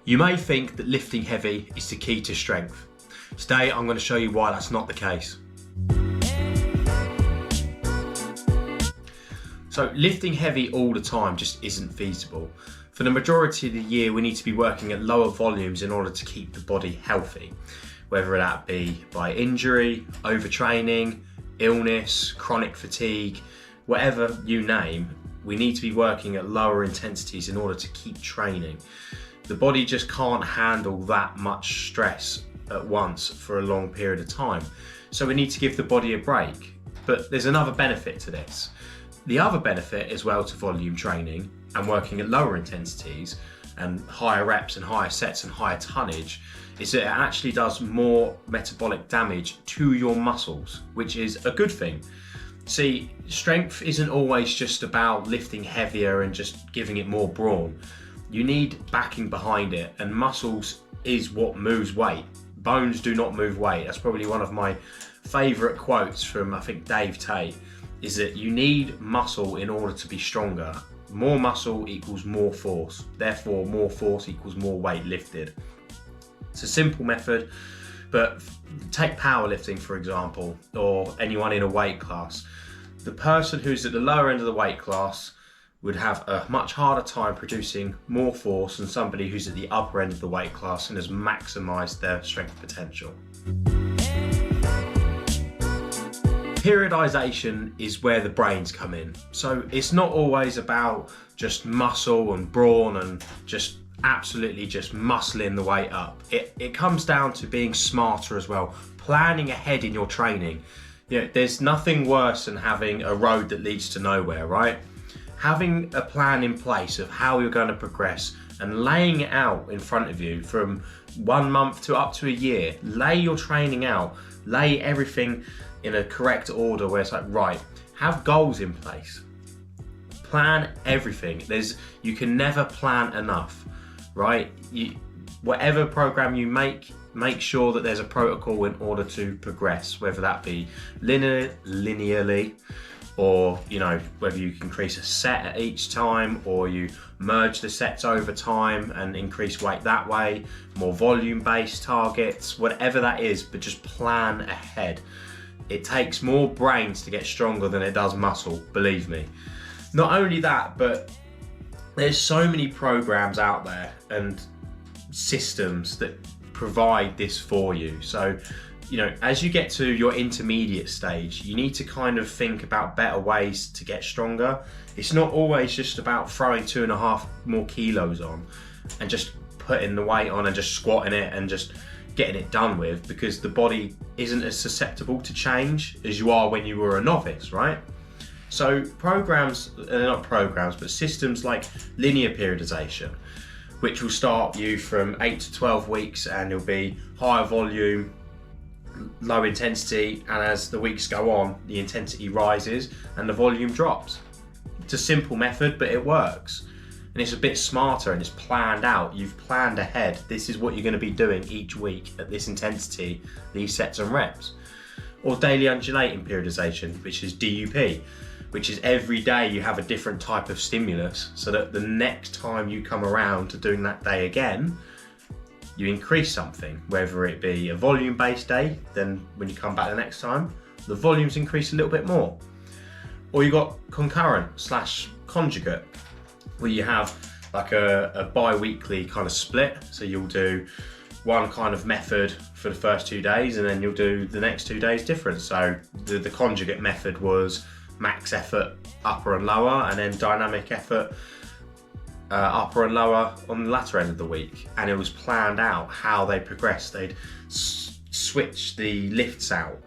You may think that lifting heavy is the key to strength. Today I'm going to show you why that's not the case. So lifting heavy all the time just isn't feasible. For the majority of the year we need to be working at lower volumes in order to keep the body healthy, whether that be by injury, overtraining, illness, chronic fatigue, whatever you name. We need to be working at lower intensities in order to keep training. The body just can't handle that much stress at once for a long period of time. So we need to give the body a break. But there's another benefit to this. The other benefit as well to volume training and working at lower intensities and higher reps and higher sets and higher tonnage is that it actually does more metabolic damage to your muscles, which is a good thing. See, strength isn't always just about lifting heavier and just giving it more brawn. You need backing behind it, and muscles is what moves weight. Bones do not move weight. That's probably one of my favourite quotes from, I think, Dave Tate, is that you need muscle in order to be stronger. More muscle equals more force. Therefore, more force equals more weight lifted. It's a simple method, but take powerlifting, for example, or anyone in a weight class. The person who's at the lower end of the weight class would have a much harder time producing more force than somebody who's at the upper end of the weight class and has maximised their strength potential. Periodization is where the brains come in. So it's not always about just muscle and brawn and just absolutely just muscling the weight up. It comes down to being smarter as well, planning ahead in your training. You know, there's nothing worse than having a road that leads to nowhere, right? Having a plan in place of how you're going to progress and laying it out in front of you from 1 month to up to a year. Lay your training out, lay everything in a correct order where it's like, right, have goals in place. Plan everything. You can never plan enough, right? Whatever program you make sure that there's a protocol in order to progress, whether that be linearly, or whether you increase a set at each time, or you merge the sets over time and increase weight that way, more volume-based targets, whatever that is, but just plan ahead. It takes more brains to get stronger than it does muscle, believe me. Not only that, but there's so many programs out there and systems that provide this for you. So as you get to your intermediate stage, you need to kind of think about better ways to get stronger. It's not always just about throwing 2.5 more kilos on and just putting the weight on and just squatting it and just getting it done with, because the body isn't as susceptible to change as you are when you were a novice, right? So systems like linear periodization, which will start you from 8 to 12 weeks and you'll be higher volume, low intensity, and as the weeks go on, the intensity rises and the volume drops. It's a simple method, but it works. And it's a bit smarter and it's planned out. You've planned ahead. This is what you're going to be doing each week at this intensity, these sets and reps. Or daily undulating periodization, which is DUP, which is every day you have a different type of stimulus, so that the next time you come around to doing that day again, you increase something, whether it be a volume-based day, then when you come back the next time, the volumes increase a little bit more. Or you got concurrent/conjugate, where you have like a bi-weekly kind of split. So you'll do one kind of method for the first 2 days, and then you'll do the next 2 days different. So the conjugate method was max effort upper and lower, and then dynamic effort upper and lower on the latter end of the week. And it was planned out how they progressed. They'd switch the lifts out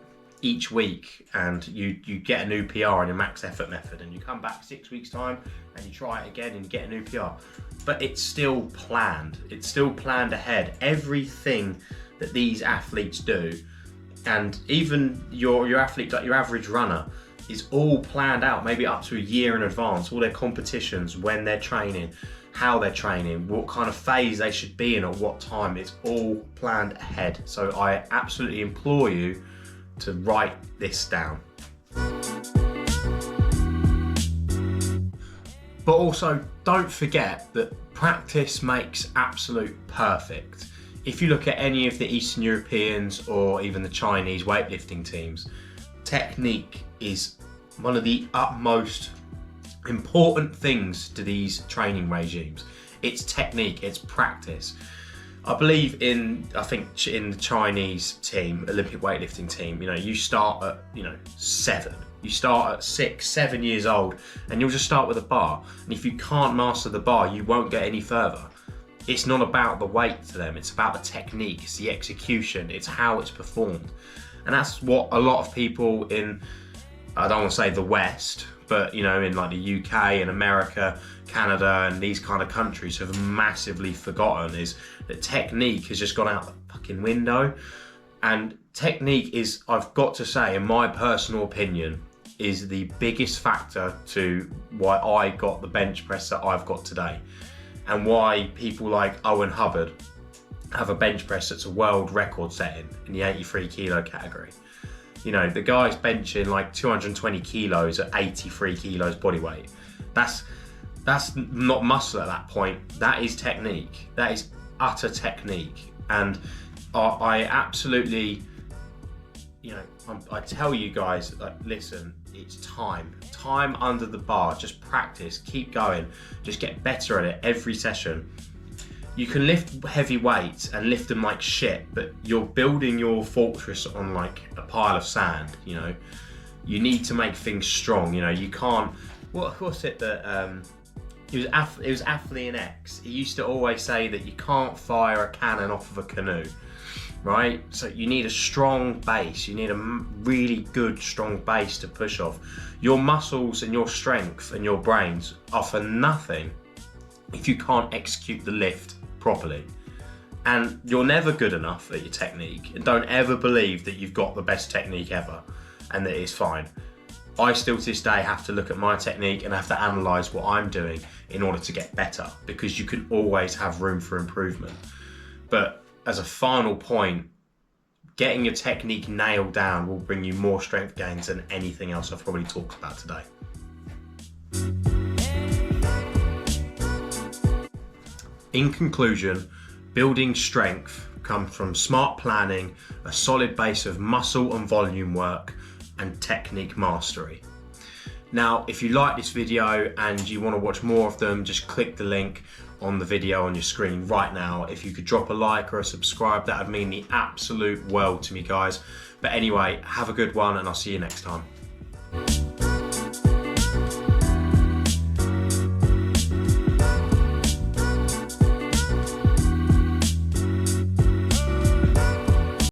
each week, and you get a new PR in your max effort method, and you come back 6 weeks time and you try it again and you get a new PR. But it's still planned. It's still planned ahead. Everything that these athletes do, and even your athlete, like your average runner, is all planned out, maybe up to a year in advance. All their competitions, when they're training, how they're training, what kind of phase they should be in at what time. It's all planned ahead. So I absolutely implore you to write this down. But also, don't forget that practice makes absolute perfect. If you look at any of the Eastern Europeans or even the Chinese weightlifting teams, technique is one of the utmost important things to these training regimes. It's technique, it's practice. I believe in the Chinese team, Olympic weightlifting team, you start at, 7. You start at 6, 7 years old, and you'll just start with a bar. And if you can't master the bar, you won't get any further. It's not about the weight to them, it's about the technique, it's the execution, it's how it's performed. And that's what a lot of people in, I don't want to say the West, but in like the UK and America, Canada and these kind of countries have massively forgotten, is that technique has just gone out the fucking window. And technique is, I've got to say, in my personal opinion, is the biggest factor to why I got the bench press that I've got today, and why people like Owen Hubbard have a bench press that's a world record setting in the 83 kilo category. The guy's benching like 220 kilos at 83 kilos body weight. That's not muscle at that point. That is technique. That is utter technique. And I absolutely, I tell you guys, like, listen, it's time under the bar. Just practice, keep going, just get better at it every session. You can lift heavy weights and lift them like shit, but you're building your fortress on like a pile of sand. You need to make things strong. You can't. What was it that it was Athlean X. He used to always say that you can't fire a cannon off of a canoe, right? So you need a strong base. You need a really good strong base to push off. Your muscles and your strength and your brains are for nothing if you can't execute the lift properly. And you're never good enough at your technique, and don't ever believe that you've got the best technique ever and that it's fine. I still to this day have to look at my technique and have to analyse what I'm doing in order to get better, because you can always have room for improvement. But as a final point, getting your technique nailed down will bring you more strength gains than anything else I've probably talked about today. In conclusion, building strength comes from smart planning, a solid base of muscle and volume work, and technique mastery. Now, if you like this video and you want to watch more of them, just click the link on the video on your screen right now. If you could drop a like or a subscribe, that would mean the absolute world to me, guys. But anyway, have a good one, and I'll see you next time.